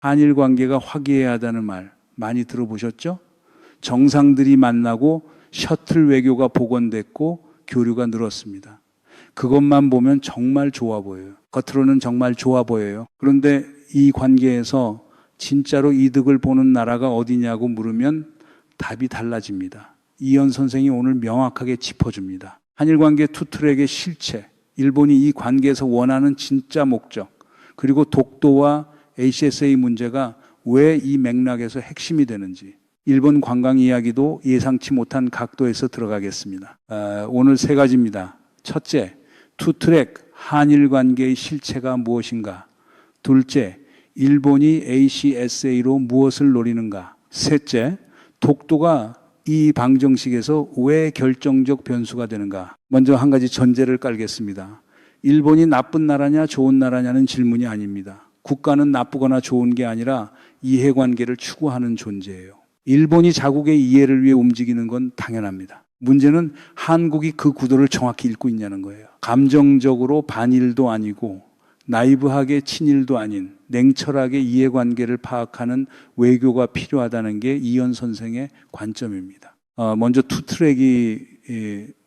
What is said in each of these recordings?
한일 관계가 화기애애하다는 말 많이 들어보셨죠? 정상들이 만나고 셔틀 외교가 복원됐고 교류가 늘었습니다. 그것만 보면 정말 좋아 보여요. 겉으로는 정말 좋아 보여요. 그런데 이 관계에서 진짜로 이득을 보는 나라가 어디냐고 물으면 답이 달라집니다. 이현 선생이 오늘 명확하게 짚어줍니다. 한일 관계 투트랙의 실체, 일본이 이 관계에서 원하는 진짜 목적, 그리고 독도와 ACSA 문제가 왜 이 맥락에서 핵심이 되는지, 일본 관광 이야기도 예상치 못한 각도에서 들어가겠습니다. 오늘 세 가지입니다. 첫째, 투트랙 한일 관계의 실체가 무엇인가? 둘째, 일본이 ACSA로 무엇을 노리는가? 셋째, 독도가 이 방정식에서 왜 결정적 변수가 되는가? 먼저 한 가지 전제를 깔겠습니다. 일본이 나쁜 나라냐 좋은 나라냐는 질문이 아닙니다. 국가는 나쁘거나 좋은 게 아니라 이해관계를 추구하는 존재예요. 일본이 자국의 이해를 위해 움직이는 건 당연합니다. 문제는 한국이 그 구도를 정확히 읽고 있냐는 거예요. 감정적으로 반일도 아니고 나이브하게 친일도 아닌 냉철하게 이해관계를 파악하는 외교가 필요하다는 게 이현 선생의 관점입니다. 먼저 투트랙이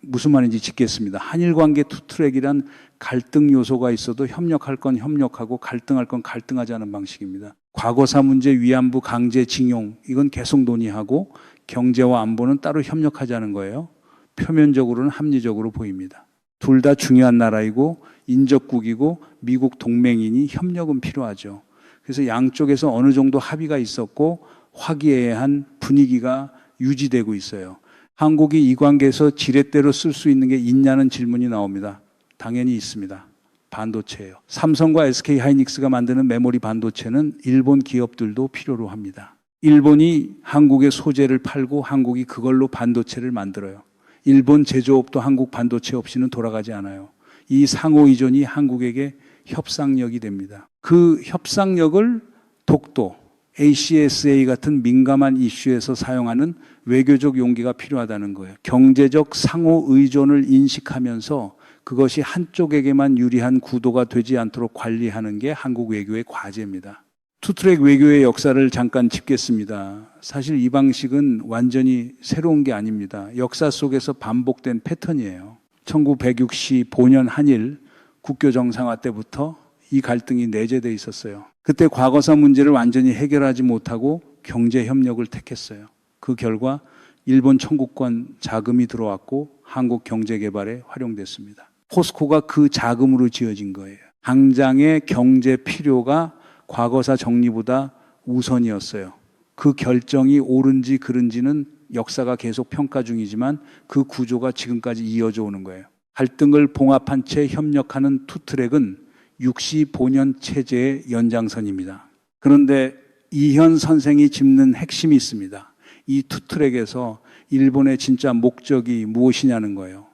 무슨 말인지 짚겠습니다. 한일관계 투트랙이란 갈등 요소가 있어도 협력할 건 협력하고 갈등할 건 갈등하자는 방식입니다. 과거사 문제, 위안부 강제징용 이건 계속 논의하고 경제와 안보는 따로 협력하자는 거예요. 표면적으로는 합리적으로 보입니다. 둘 다 중요한 나라이고 인접국이고 미국 동맹이니 협력은 필요하죠. 그래서 양쪽에서 어느 정도 합의가 있었고 화기애애한 분위기가 유지되고 있어요. 한국이 이 관계에서 지렛대로 쓸 수 있는 게 있냐는 질문이 나옵니다. 당연히 있습니다. 반도체예요. 삼성과 SK 하이닉스가 만드는 메모리 반도체는 일본 기업들도 필요로 합니다. 일본이 한국의 소재를 팔고 한국이 그걸로 반도체를 만들어요. 일본 제조업도 한국 반도체 없이는 돌아가지 않아요. 이 상호 의존이 한국에게 협상력이 됩니다. 그 협상력을 독도, ACSA 같은 민감한 이슈에서 사용하는 외교적 용기가 필요하다는 거예요. 경제적 상호 의존을 인식하면서 그것이 한쪽에게만 유리한 구도가 되지 않도록 관리하는 게 한국 외교의 과제입니다. 투트랙 외교의 역사를 잠깐 짚겠습니다. 사실 이 방식은 완전히 새로운 게 아닙니다. 역사 속에서 반복된 패턴이에요. 1965년 한일 국교 정상화 때부터 이 갈등이 내재되어 있었어요. 그때 과거사 문제를 완전히 해결하지 못하고 경제 협력을 택했어요. 그 결과 일본 청구권 자금이 들어왔고 한국 경제 개발에 활용됐습니다. 포스코가 그 자금으로 지어진 거예요. 당장의 경제 필요가 과거사 정리보다 우선이었어요. 그 결정이 옳은지 그른지는 역사가 계속 평가 중이지만 그 구조가 지금까지 이어져 오는 거예요. 갈등을 봉합한 채 협력하는 투트랙은 65년 체제의 연장선입니다. 그런데 이현 선생이 짚는 핵심이 있습니다. 이 투트랙에서 일본의 진짜 목적이 무엇이냐는 거예요.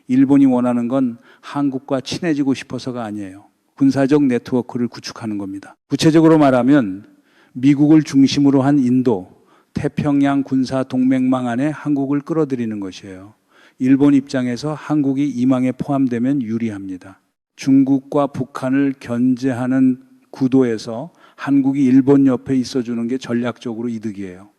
일본이 원하는 건 한국과 친해지고 싶어서가 아니에요. 군사적 네트워크를 구축하는 겁니다. 구체적으로 말하면 미국을 중심으로 한 인도, 태평양 군사 동맹망 안에 한국을 끌어들이는 것이에요. 일본 입장에서 한국이 이 망에 포함되면 유리합니다. 중국과 북한을 견제하는 구도에서 한국이 일본 옆에 있어주는 게 전략적으로 이득이에요.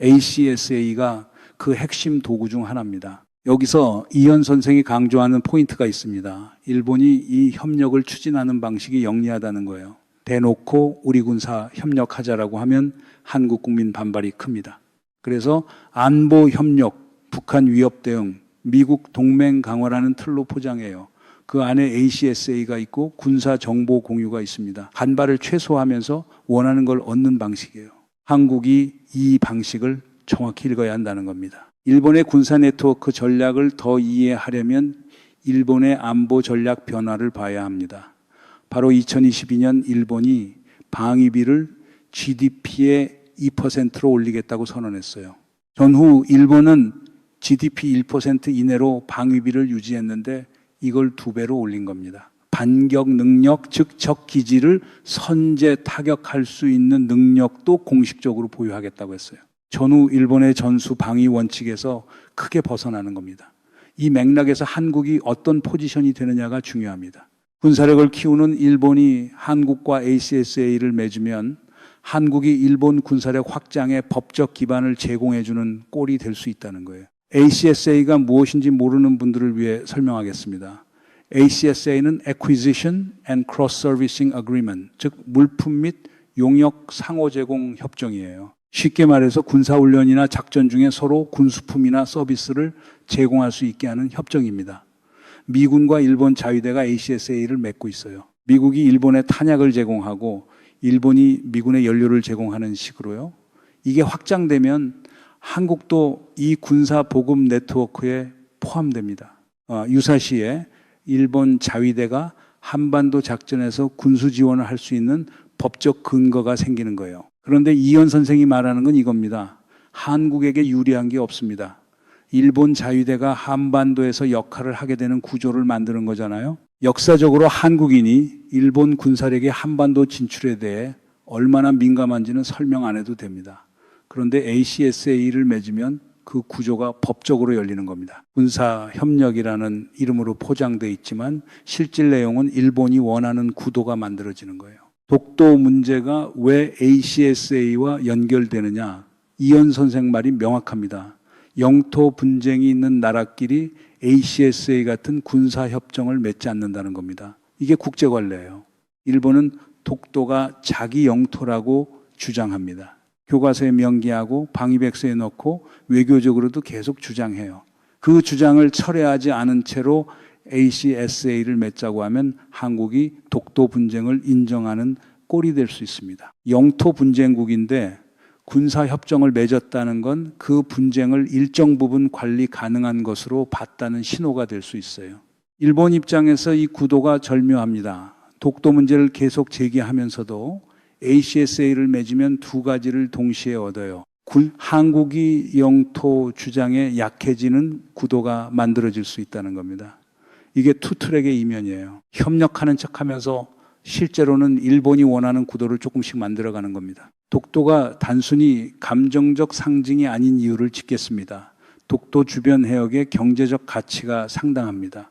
ACSA가 그 핵심 도구 중 하나입니다. 여기서 이현 선생이 강조하는 포인트가 있습니다. 일본이 이 협력을 추진하는 방식이 영리하다는 거예요. 대놓고 우리 군사 협력하자라고 하면 한국 국민 반발이 큽니다. 그래서 안보 협력, 북한 위협 대응, 미국 동맹 강화라는 틀로 포장해요. 그 안에 ACSA가 있고 군사 정보 공유가 있습니다. 반발을 최소화하면서 원하는 걸 얻는 방식이에요. 한국이 이 방식을 정확히 읽어야 한다는 겁니다. 일본의 군사 네트워크 전략을 더 이해하려면 일본의 안보 전략 변화를 봐야 합니다. 바로 2022년 일본이 방위비를 GDP의 2%로 올리겠다고 선언했어요. 전후 일본은 GDP 1% 이내로 방위비를 유지했는데 이걸 2배로 올린 겁니다. 반격 능력, 즉 적 기지를 선제 타격할 수 있는 능력도 공식적으로 보유하겠다고 했어요. 전후 일본의 전수 방위 원칙에서 크게 벗어나는 겁니다. 이 맥락에서 한국이 어떤 포지션이 되느냐가 중요합니다. 군사력을 키우는 일본이 한국과 ACSA를 맺으면 한국이 일본 군사력 확장의 법적 기반을 제공해주는 꼴이 될 수 있다는 거예요. ACSA가 무엇인지 모르는 분들을 위해 설명하겠습니다. ACSA는 Acquisition and Cross-Servicing Agreement, 즉 물품 및 용역 상호 제공 협정이에요. 쉽게 말해서 군사훈련이나 작전 중에 서로 군수품이나 서비스를 제공할 수 있게 하는 협정입니다. 미군과 일본 자위대가 ACSA를 맺고 있어요. 미국이 일본에 탄약을 제공하고 일본이 미군에 연료를 제공하는 식으로요. 이게 확장되면 한국도 이 군사 보급 네트워크에 포함됩니다. 유사시에 일본 자위대가 한반도 작전에서 군수 지원을 할 수 있는 법적 근거가 생기는 거예요. 그런데 이현 선생이 말하는 건 이겁니다. 한국에게 유리한 게 없습니다. 일본 자위대가 한반도에서 역할을 하게 되는 구조를 만드는 거잖아요. 역사적으로 한국인이 일본 군사력의 한반도 진출에 대해 얼마나 민감한지는 설명 안 해도 됩니다. 그런데 ACSA를 맺으면 그 구조가 법적으로 열리는 겁니다. 군사협력이라는 이름으로 포장되어 있지만 실질 내용은 일본이 원하는 구도가 만들어지는 거예요. 독도 문제가 왜 ACSA와 연결되느냐? 이현 선생 말이 명확합니다. 영토 분쟁이 있는 나라끼리 ACSA 같은 군사협정을 맺지 않는다는 겁니다. 이게 국제관례예요. 일본은 독도가 자기 영토라고 주장합니다. 교과서에 명기하고 방위백서에 넣고 외교적으로도 계속 주장해요. 그 주장을 철회하지 않은 채로 ACSA를 맺자고 하면 한국이 독도 분쟁을 인정하는 꼴이 될 수 있습니다. 영토 분쟁국인데 군사협정을 맺었다는 건 그 분쟁을 일정 부분 관리 가능한 것으로 봤다는 신호가 될 수 있어요. 일본 입장에서 이 구도가 절묘합니다. 독도 문제를 계속 제기하면서도 ACSA를 맺으면 두 가지를 동시에 얻어요. 한국이 영토 주장에 약해지는 구도가 만들어질 수 있다는 겁니다. 이게 투트랙의 이면이에요. 협력하는 척하면서 실제로는 일본이 원하는 구도를 조금씩 만들어가는 겁니다. 독도가 단순히 감정적 상징이 아닌 이유를 짚겠습니다. 독도 주변 해역의 경제적 가치가 상당합니다.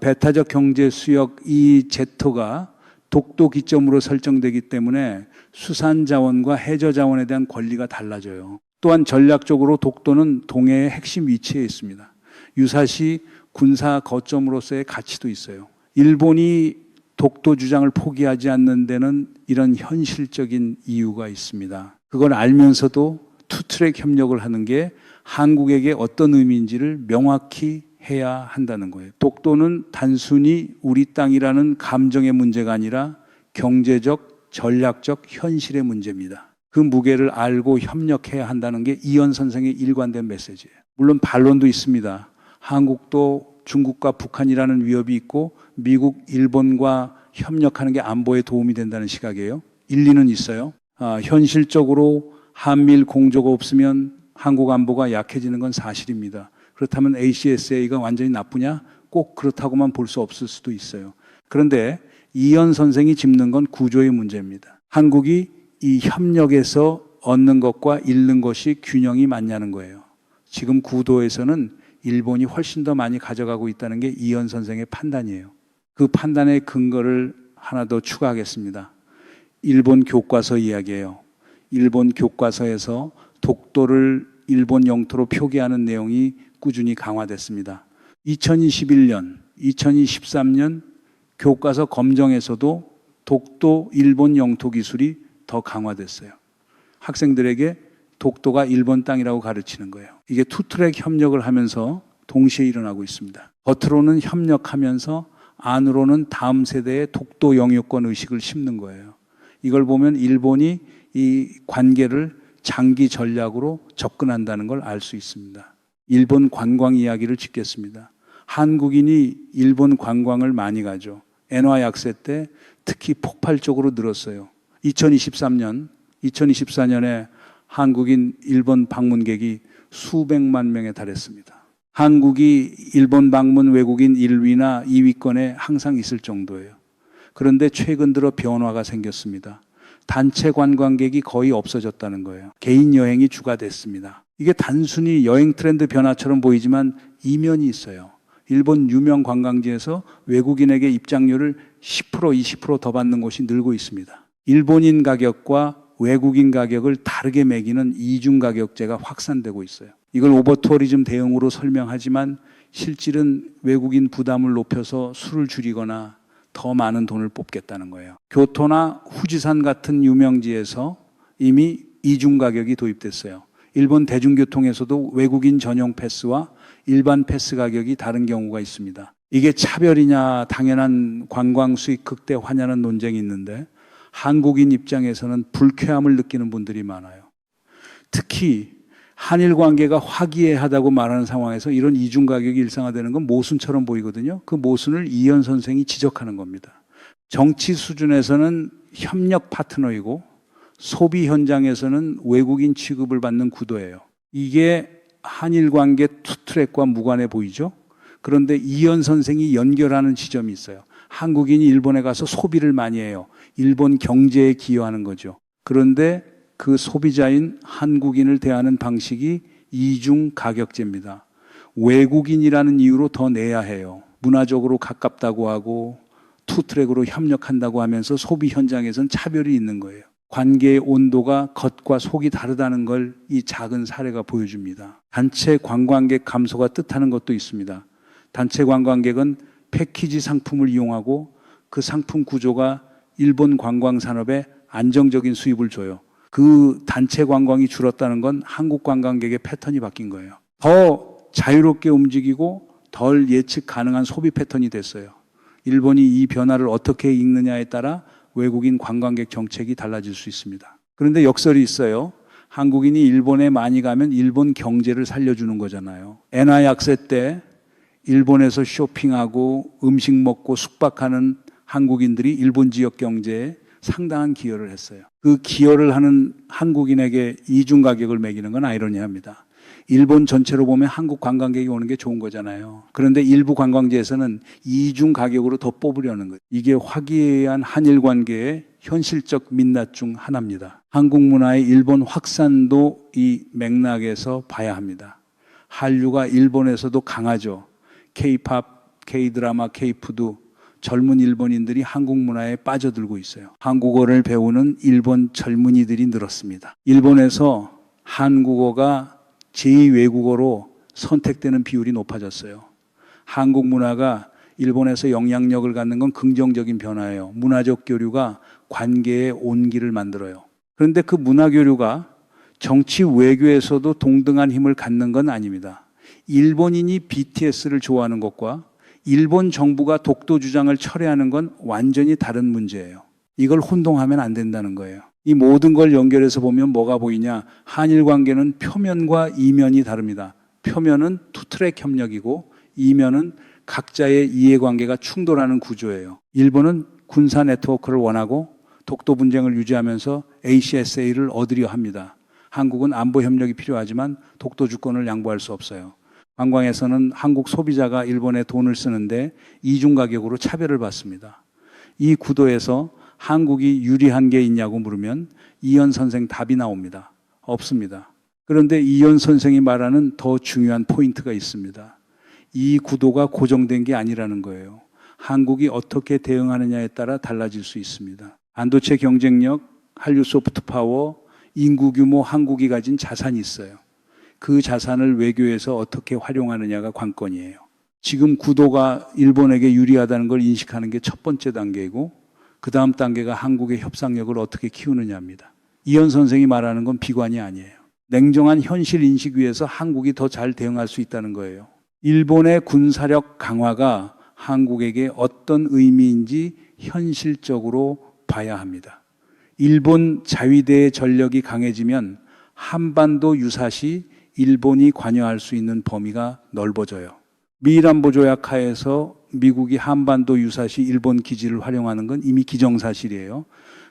배타적 경제 수역 EEZ가 독도 기점으로 설정되기 때문에 수산 자원과 해저 자원에 대한 권리가 달라져요. 또한 전략적으로 독도는 동해의 핵심 위치에 있습니다. 유사시 군사 거점으로서의 가치도 있어요. 일본이 독도 주장을 포기하지 않는 데는 이런 현실적인 이유가 있습니다. 그걸 알면서도 투트랙 협력을 하는 게 한국에게 어떤 의미인지를 명확히 해야 한다는 거예요. 독도는 단순히 우리 땅이라는 감정의 문제가 아니라 경제적, 전략적 현실의 문제입니다. 그 무게를 알고 협력해야 한다는 게 이현 선생의 일관된 메시지예요. 물론 반론도 있습니다. 한국도 중국과 북한이라는 위협이 있고 미국, 일본과 협력하는 게 안보에 도움이 된다는 시각이에요. 일리는 있어요. 현실적으로 한미일 공조가 없으면 한국 안보가 약해지는 건 사실입니다. 그렇다면 ACSA가 완전히 나쁘냐? 꼭 그렇다고만 볼 수 없을 수도 있어요. 그런데 이현 선생이 짚는 건 구조의 문제입니다. 한국이 이 협력에서 얻는 것과 잃는 것이 균형이 맞냐는 거예요. 지금 구도에서는 일본이 훨씬 더 많이 가져가고 있다는 게 이현 선생의 판단이에요. 그 판단의 근거를 하나 더 추가하겠습니다. 일본 교과서 이야기예요. 일본 교과서에서 독도를 일본 영토로 표기하는 내용이 꾸준히 강화됐습니다. 2021년, 2013년 교과서 검정에서도 독도 일본 영토 기술이 더 강화됐어요. 학생들에게 독도가 일본 땅이라고 가르치는 거예요. 이게 투트랙 협력을 하면서 동시에 일어나고 있습니다. 겉으로는 협력하면서 안으로는 다음 세대의 독도 영유권 의식을 심는 거예요. 이걸 보면 일본이 이 관계를 장기 전략으로 접근한다는 걸 알 수 있습니다. 일본 관광 이야기를 짚겠습니다. 한국인이 일본 관광을 많이 가죠. 엔화 약세 때 특히 폭발적으로 늘었어요. 2024년에 한국인 일본 방문객이 수백만 명에 달했습니다. 한국이 일본 방문 외국인 1위나 2위권에 항상 있을 정도예요. 그런데 최근 들어 변화가 생겼습니다. 단체 관광객이 거의 없어졌다는 거예요. 개인 여행이 주가 됐습니다. 이게 단순히 여행 트렌드 변화처럼 보이지만 이면이 있어요. 일본 유명 관광지에서 외국인에게 입장료를 10%, 20% 더 받는 곳이 늘고 있습니다. 일본인 가격과 외국인 가격을 다르게 매기는 이중 가격제가 확산되고 있어요. 이걸 오버투어리즘 대응으로 설명하지만 실질은 외국인 부담을 높여서 수를 줄이거나 더 많은 돈을 뽑겠다는 거예요. 교토나 후지산 같은 유명지에서 이미 이중 가격이 도입됐어요. 일본 대중교통에서도 외국인 전용 패스와 일반 패스 가격이 다른 경우가 있습니다. 이게 차별이냐, 당연한 관광 수익 극대화냐는 논쟁이 있는데 한국인 입장에서는 불쾌함을 느끼는 분들이 많아요. 특히 한일 관계가 화기애애하다고 말하는 상황에서 이런 이중 가격이 일상화되는 건 모순처럼 보이거든요. 그 모순을 이현 선생이 지적하는 겁니다. 정치 수준에서는 협력 파트너이고 소비 현장에서는 외국인 취급을 받는 구도예요. 이게 한일 관계 투트랙과 무관해 보이죠? 그런데 이현 선생이 연결하는 지점이 있어요. 한국인이 일본에 가서 소비를 많이 해요. 일본 경제에 기여하는 거죠. 그런데 그 소비자인 한국인을 대하는 방식이 이중 가격제입니다. 외국인이라는 이유로 더 내야 해요. 문화적으로 가깝다고 하고 투트랙으로 협력한다고 하면서 소비 현장에선 차별이 있는 거예요. 관계의 온도가 겉과 속이 다르다는 걸 이 작은 사례가 보여줍니다. 단체 관광객 감소가 뜻하는 것도 있습니다. 단체 관광객은 패키지 상품을 이용하고 그 상품 구조가 일본 관광 산업에 안정적인 수입을 줘요. 그 단체 관광이 줄었다는 건 한국 관광객의 패턴이 바뀐 거예요. 더 자유롭게 움직이고 덜 예측 가능한 소비 패턴이 됐어요. 일본이 이 변화를 어떻게 읽느냐에 따라 외국인 관광객 정책이 달라질 수 있습니다. 그런데 역설이 있어요. 한국인이 일본에 많이 가면 일본 경제를 살려주는 거잖아요. 엔화 약세 때 일본에서 쇼핑하고 음식 먹고 숙박하는 한국인들이 일본 지역 경제에 상당한 기여를 했어요. 그 기여를 하는 한국인에게 이중 가격을 매기는 건 아이러니합니다. 일본 전체로 보면 한국 관광객이 오는 게 좋은 거잖아요. 그런데 일부 관광지에서는 이중 가격으로 더 뽑으려는 거예요. 이게 화기애애한 한일 관계의 현실적 민낯 중 하나입니다. 한국 문화의 일본 확산도 이 맥락에서 봐야 합니다. 한류가 일본에서도 강하죠. K-팝, K-드라마, K-푸드, 젊은 일본인들이 한국 문화에 빠져들고 있어요. 한국어를 배우는 일본 젊은이들이 늘었습니다. 일본에서 한국어가 제2외국어로 선택되는 비율이 높아졌어요. 한국 문화가 일본에서 영향력을 갖는 건 긍정적인 변화예요. 문화적 교류가 관계의 온기를 만들어요. 그런데 그 문화 교류가 정치 외교에서도 동등한 힘을 갖는 건 아닙니다. 일본인이 BTS를 좋아하는 것과 일본 정부가 독도 주장을 철회하는 건 완전히 다른 문제예요. 이걸 혼동하면 안 된다는 거예요. 이 모든 걸 연결해서 보면 뭐가 보이냐? 한일 관계는 표면과 이면이 다릅니다. 표면은 투트랙 협력이고 이면은 각자의 이해관계가 충돌하는 구조예요. 일본은 군사 네트워크를 원하고 독도 분쟁을 유지하면서 ACSA를 얻으려 합니다. 한국은 안보 협력이 필요하지만 독도 주권을 양보할 수 없어요. 관광에서는 한국 소비자가 일본에 돈을 쓰는데 이중 가격으로 차별을 받습니다. 이 구도에서 한국이 유리한 게 있냐고 물으면 이현 선생 답이 나옵니다. 없습니다. 그런데 이현 선생이 말하는 더 중요한 포인트가 있습니다. 이 구도가 고정된 게 아니라는 거예요. 한국이 어떻게 대응하느냐에 따라 달라질 수 있습니다. 반도체 경쟁력, 한류 소프트 파워, 인구 규모 한국이 가진 자산이 있어요. 그 자산을 외교에서 어떻게 활용하느냐가 관건이에요. 지금 구도가 일본에게 유리하다는 걸 인식하는 게 첫 번째 단계이고 그 다음 단계가 한국의 협상력을 어떻게 키우느냐입니다. 이현 선생이 말하는 건 비관이 아니에요. 냉정한 현실 인식 위에서 한국이 더 잘 대응할 수 있다는 거예요. 일본의 군사력 강화가 한국에게 어떤 의미인지 현실적으로 봐야 합니다. 일본 자위대의 전력이 강해지면 한반도 유사시 일본이 관여할 수 있는 범위가 넓어져요. 미일안보조약 하에서 미국이 한반도 유사시 일본 기지를 활용하는 건 이미 기정사실이에요.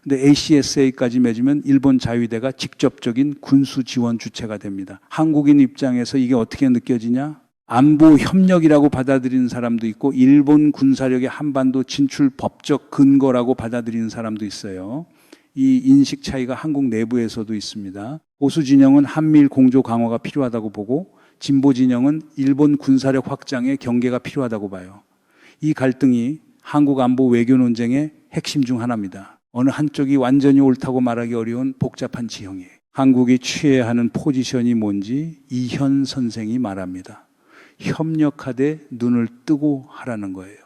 근데 ACSA까지 맺으면 일본 자위대가 직접적인 군수 지원 주체가 됩니다. 한국인 입장에서 이게 어떻게 느껴지냐? 안보 협력이라고 받아들이는 사람도 있고 일본 군사력의 한반도 진출 법적 근거라고 받아들이는 사람도 있어요. 이 인식 차이가 한국 내부에서도 있습니다. 보수 진영은 한미일 공조 강화가 필요하다고 보고 진보 진영은 일본 군사력 확장에 경계가 필요하다고 봐요. 이 갈등이 한국 안보 외교 논쟁의 핵심 중 하나입니다. 어느 한쪽이 완전히 옳다고 말하기 어려운 복잡한 지형이에요. 한국이 취해야 하는 포지션이 뭔지 이현 선생이 말합니다. 협력하되 눈을 뜨고 하라는 거예요.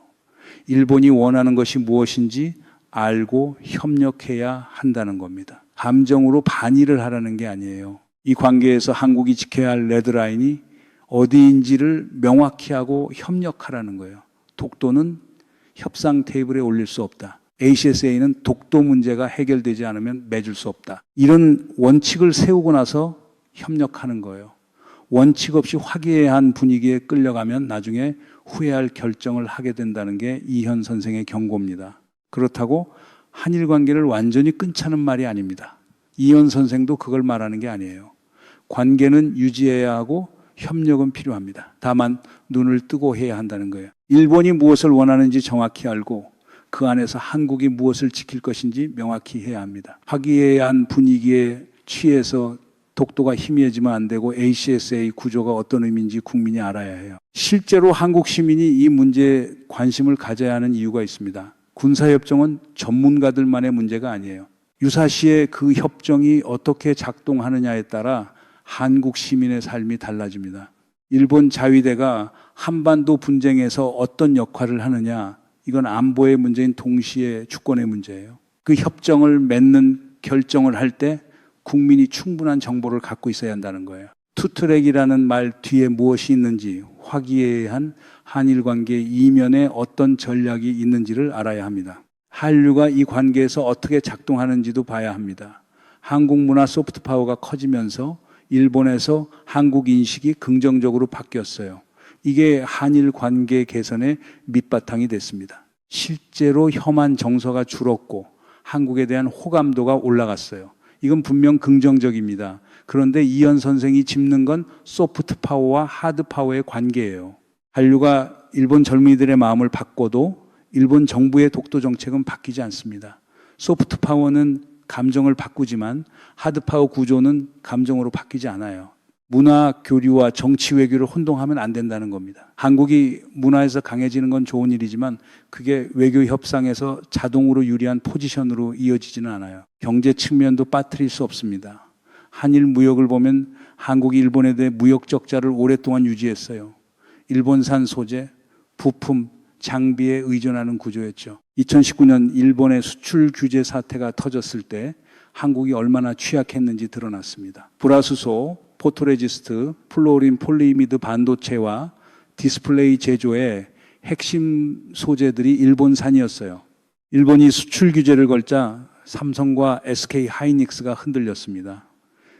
일본이 원하는 것이 무엇인지 알고 협력해야 한다는 겁니다. 감정으로 반의를 하라는 게 아니에요. 이 관계에서 한국이 지켜야 할 레드라인이 어디인지를 명확히 하고 협력하라는 거예요. 독도는 협상 테이블에 올릴 수 없다. ACSA는 독도 문제가 해결되지 않으면 맺을 수 없다. 이런 원칙을 세우고 나서 협력하는 거예요. 원칙 없이 화기애애한 분위기에 끌려가면 나중에 후회할 결정을 하게 된다는 게 이현 선생의 경고입니다. 그렇다고 한일 관계를 완전히 끊자는 말이 아닙니다. 이현 선생도 그걸 말하는 게 아니에요. 관계는 유지해야 하고 협력은 필요합니다. 다만 눈을 뜨고 해야 한다는 거예요. 일본이 무엇을 원하는지 정확히 알고 그 안에서 한국이 무엇을 지킬 것인지 명확히 해야 합니다. 화기애애한 분위기에 취해서 독도가 희미해지면 안 되고 ACSA 구조가 어떤 의미인지 국민이 알아야 해요. 실제로 한국 시민이 이 문제에 관심을 가져야 하는 이유가 있습니다. 군사협정은 전문가들만의 문제가 아니에요. 유사시에 그 협정이 어떻게 작동하느냐에 따라 한국 시민의 삶이 달라집니다. 일본 자위대가 한반도 분쟁에서 어떤 역할을 하느냐, 이건 안보의 문제인 동시에 주권의 문제예요. 그 협정을 맺는 결정을 할 때 국민이 충분한 정보를 갖고 있어야 한다는 거예요. 투트랙이라는 말 뒤에 무엇이 있는지, 화기애애한 한일 관계 이면에 어떤 전략이 있는지를 알아야 합니다. 한류가 이 관계에서 어떻게 작동하는지도 봐야 합니다. 한국 문화 소프트 파워가 커지면서 일본에서 한국 인식이 긍정적으로 바뀌었어요. 이게 한일 관계 개선의 밑바탕이 됐습니다. 실제로 혐한 정서가 줄었고 한국에 대한 호감도가 올라갔어요. 이건 분명 긍정적입니다. 그런데 이현 선생이 짚는 건 소프트 파워와 하드 파워의 관계예요. 한류가 일본 젊은이들의 마음을 바꿔도 일본 정부의 독도 정책은 바뀌지 않습니다. 소프트 파워는 감정을 바꾸지만 하드 파워 구조는 감정으로 바뀌지 않아요. 문화 교류와 정치 외교를 혼동하면 안 된다는 겁니다. 한국이 문화에서 강해지는 건 좋은 일이지만 그게 외교 협상에서 자동으로 유리한 포지션으로 이어지지는 않아요. 경제 측면도 빠뜨릴 수 없습니다. 한일 무역을 보면 한국이 일본에 대해 무역 적자를 오랫동안 유지했어요. 일본산 소재, 부품, 장비에 의존하는 구조였죠. 2019년 일본의 수출 규제 사태가 터졌을 때 한국이 얼마나 취약했는지 드러났습니다. 불화수소, 포토레지스트, 플루오린 폴리이미드 반도체와 디스플레이 제조의 핵심 소재들이 일본산이었어요. 일본이 수출 규제를 걸자 삼성과 SK 하이닉스가 흔들렸습니다.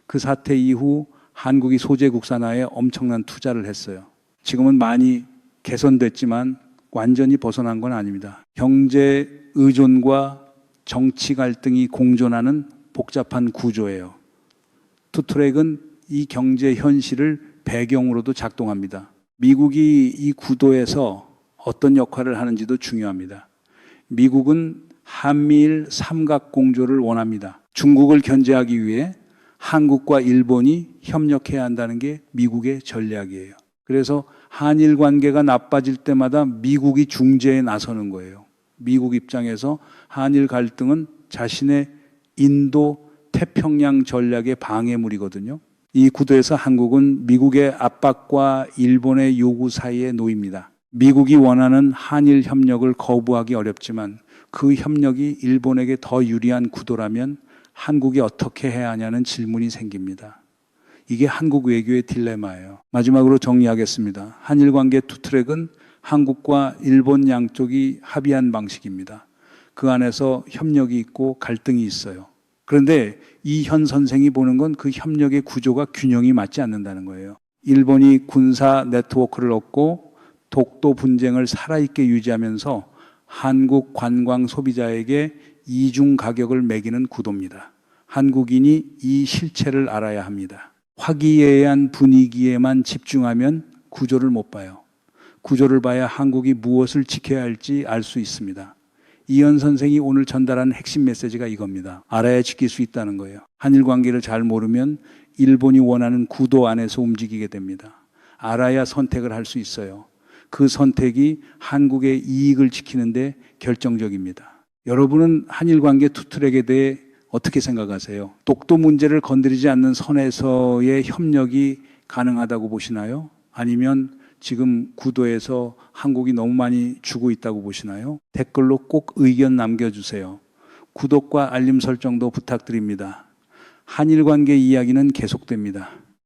그 사태 이후 한국이 소재 국산화에 엄청난 투자를 했어요. 지금은 많이 개선됐지만 완전히 벗어난 건 아닙니다. 경제 의존과 정치 갈등이 공존하는 복잡한 구조예요. 투트랙은 이 경제 현실을 배경으로도 작동합니다. 미국이 이 구도에서 어떤 역할을 하는지도 중요합니다. 미국은 한미일 삼각공조를 원합니다. 중국을 견제하기 위해 한국과 일본이 협력해야 한다는 게 미국의 전략이에요. 그래서 한일 관계가 나빠질 때마다 미국이 중재에 나서는 거예요. 미국 입장에서 한일 갈등은 자신의 인도 태평양 전략의 방해물이거든요. 이 구도에서 한국은 미국의 압박과 일본의 요구 사이에 놓입니다. 미국이 원하는 한일 협력을 거부하기 어렵지만 그 협력이 일본에게 더 유리한 구도라면 한국이 어떻게 해야 하냐는 질문이 생깁니다. 이게 한국 외교의 딜레마예요. 마지막으로 정리하겠습니다. 한일 관계 투트랙은 한국과 일본 양쪽이 합의한 방식입니다. 그 안에서 협력이 있고 갈등이 있어요. 그런데 이현 선생이 보는 건 그 협력의 구조가 균형이 맞지 않는다는 거예요. 일본이 군사 네트워크를 얻고 독도 분쟁을 살아있게 유지하면서 한국 관광 소비자에게 이중 가격을 매기는 구도입니다. 한국인이 이 실체를 알아야 합니다. 화기애애한 분위기에만 집중하면 구조를 못 봐요. 구조를 봐야 한국이 무엇을 지켜야 할지 알 수 있습니다. 이현 선생이 오늘 전달한 핵심 메시지가 이겁니다. 알아야 지킬 수 있다는 거예요. 한일 관계를 잘 모르면 일본이 원하는 구도 안에서 움직이게 됩니다. 알아야 선택을 할 수 있어요. 그 선택이 한국의 이익을 지키는데 결정적입니다. 여러분은 한일 관계 투트랙에 대해 어떻게 생각하세요? 독도 문제를 건드리지 않는 선에서의 협력이 가능하다고 보시나요? 아니면 지금 구도에서 한국이 너무 많이 주고 있다고 보시나요? 댓글로 꼭 의견 남겨주세요. 구독과 알림 설정도 부탁드립니다. 한일 관계 이야기는 계속됩니다.